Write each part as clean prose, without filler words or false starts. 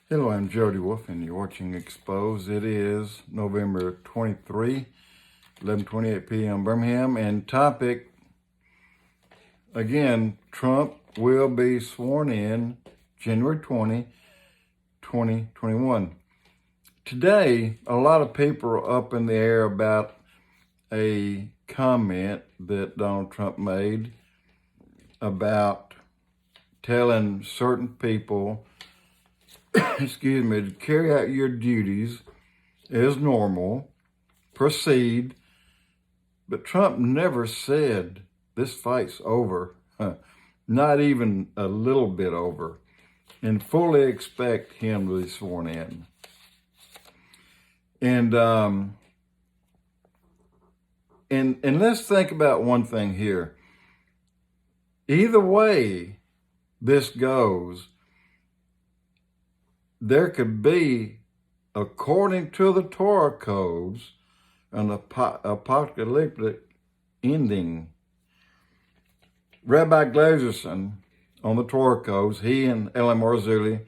Hello, I'm Jody Wolf, and you're watching Expoz. It is November 23, 11:28 p.m. Birmingham, and topic, again, Trump will be sworn in January 20, 2021. Today, a lot of people are up in the air about a comment that Donald Trump made about telling certain people excuse me, to carry out your duties as normal, proceed. But Trump never said this fight's over, not even a little bit over, and fully expect him to be sworn in. And let's think about one thing here. Either way this goes, there could be, according to the Torah codes, an apocalyptic ending. Rabbi Glazerson, on the Torah codes, he and LAMARZULLI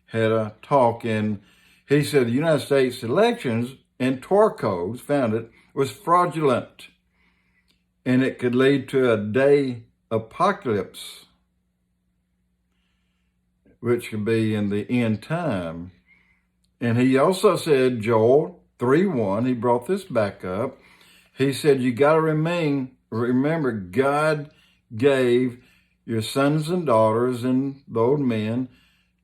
had a talk, and he said the United States elections and Torah codes found it was fraudulent, and it could lead to a day apocalypse, which could be in the end time. And he also said, Joel 3:1, he brought this back up. He said, you got to remember, God gave your sons and daughters and the old men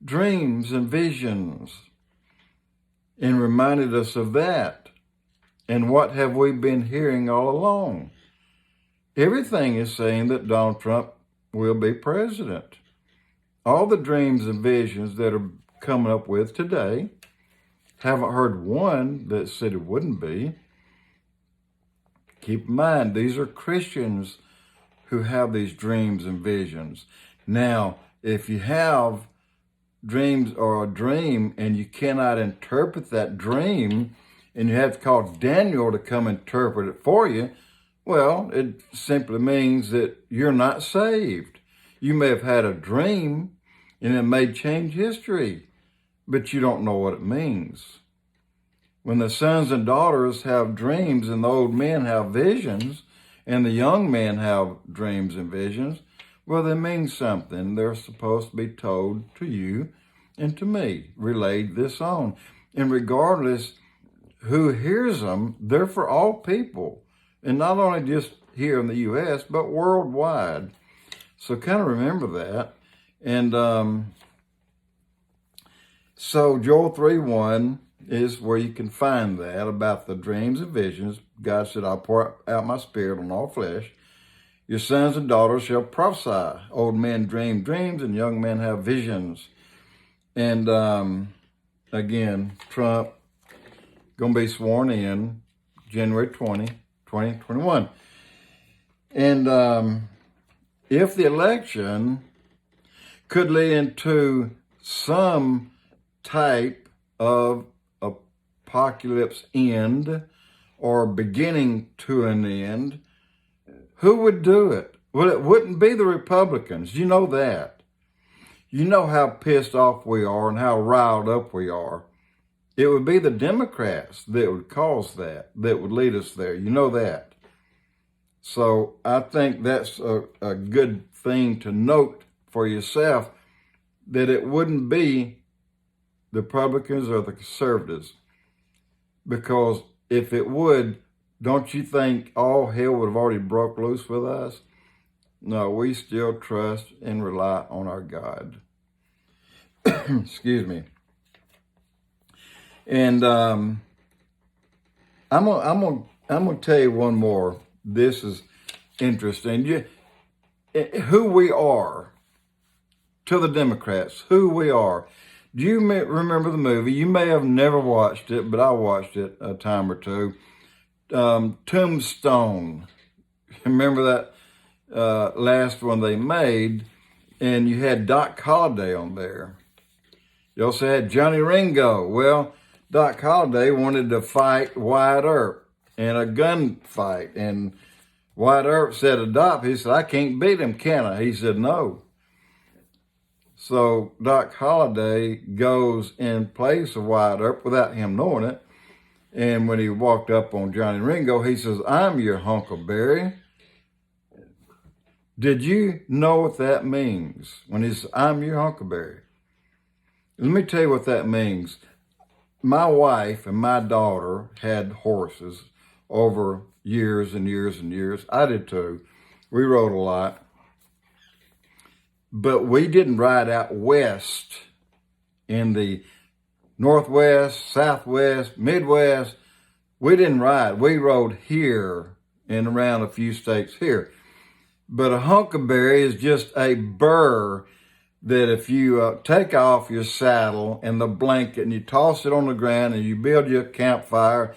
dreams and visions, and reminded us of that. And what have we been hearing all along? Everything is saying that Donald Trump will be president. All the dreams and visions that are coming up with today, haven't heard one that said it wouldn't be. Keep in mind, these are Christians who have these dreams and visions. Now, if you have dreams or a dream and you cannot interpret that dream, and you have to call Daniel to come interpret it for you, well, it simply means that you're not saved. You may have had a dream, and it may change history, but you don't know what it means. When the sons and daughters have dreams, and the old men have visions, and the young men have dreams and visions, well, they mean something. They're supposed to be told to you and to me, relayed this on. And regardless who hears them, they're for all people, and not only just here in the U.S., but worldwide. So kind of remember that. And so Joel 3:1 is where you can find that about the dreams and visions. God said, I'll pour out my spirit on all flesh. Your sons and daughters shall prophesy. Old men dream dreams, and young men have visions. And again, Trump going to be sworn in January 20, 2021. And if the election could lead into some type of apocalypse end or beginning to an end, who would do it? Well, it wouldn't be the Republicans. You know that. You know how pissed off we are and how riled up we are. It would be the Democrats that would cause that would lead us there. You know that. So I think that's a good thing to note for yourself, that it wouldn't be the Republicans or the conservatives. Because if it would, don't you think all hell would have already broke loose with us? No, we still trust and rely on our God. Excuse me. And I'm gonna tell you one more. This is interesting. Who we are to the Democrats, who we are. Do you remember the movie? You may have never watched it, but I watched it a time or two. Tombstone. Remember that last one they made? And you had Doc Holliday on there. You also had Johnny Ringo. Well, Doc Holliday wanted to fight Wyatt Earp in a gunfight. And Wyatt Earp said to Doc, he said, I can't beat him, can I? He said, no. So Doc Holliday goes in place of Wyatt Earp without him knowing it. And when he walked up on Johnny Ringo, he says, "I'm your Huckleberry." Did you know what that means? When he says, "I'm your Huckleberry." Let me tell you what that means. My wife and my daughter had horses over years and years and years. I did too. We rode a lot. But we didn't ride out west in the Northwest, Southwest, Midwest. We didn't ride. We rode here and around a few states here. But a huckleberry is just a burr that if you take off your saddle and the blanket and you toss it on the ground and you build your campfire,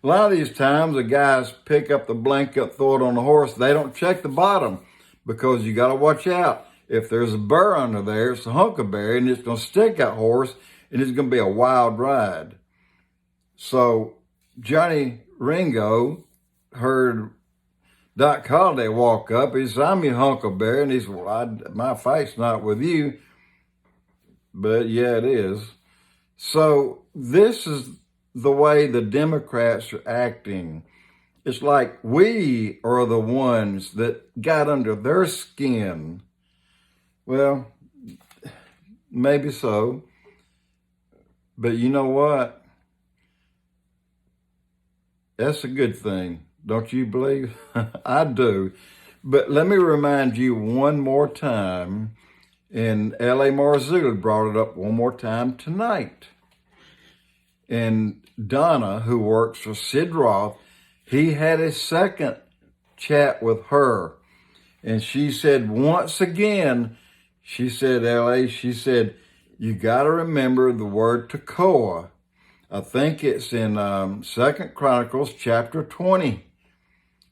a lot of these times the guys pick up the blanket, throw it on the horse. They don't check the bottom because you got to watch out. If there's a burr under there, it's a huckleberry and it's going to stick that horse and it's going to be a wild ride. So Johnny Ringo heard Doc Holliday walk up. He said, "I'm your huckleberry." And he said, "Well, my fight's not with you." But yeah, it is. So this is the way the Democrats are acting. It's like we are the ones that got under their skin. Well, maybe so. But you know what? That's a good thing. Don't you believe? I do. But let me remind you one more time, and LAMARZULLI brought it up one more time tonight. And Donna, who works for Sid Roth, he had a second chat with her. And she said, once again, she said, she said, you got to remember the word Tekoa. I think it's in 2 Chronicles chapter 20.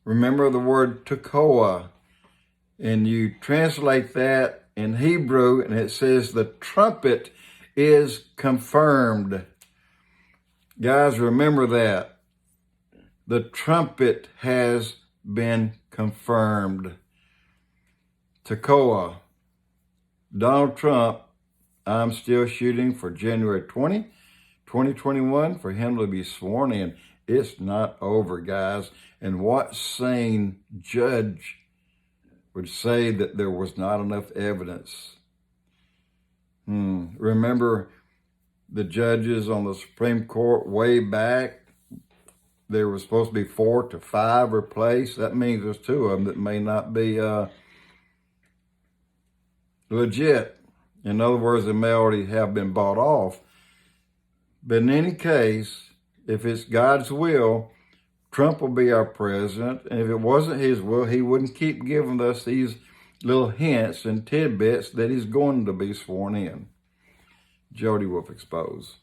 Remember the word Tekoa. And you translate that in Hebrew, and it says the trumpet is confirmed. Guys, remember that. The trumpet has been confirmed. Tekoa. Donald Trump, I'm still shooting for January 20, 2021 for him to be sworn in. It's not over, guys. And what sane judge would say that there was not enough evidence? Remember the judges on the Supreme Court way back? There was supposed to be 4 to 5 replaced. That means there's 2 of them that may not be legit. In other words, they may already have been bought off. But in any case, if it's God's will, Trump will be our president. And if it wasn't his will, he wouldn't keep giving us these little hints and tidbits that he's going to be sworn in. Jody Wolf Expoz.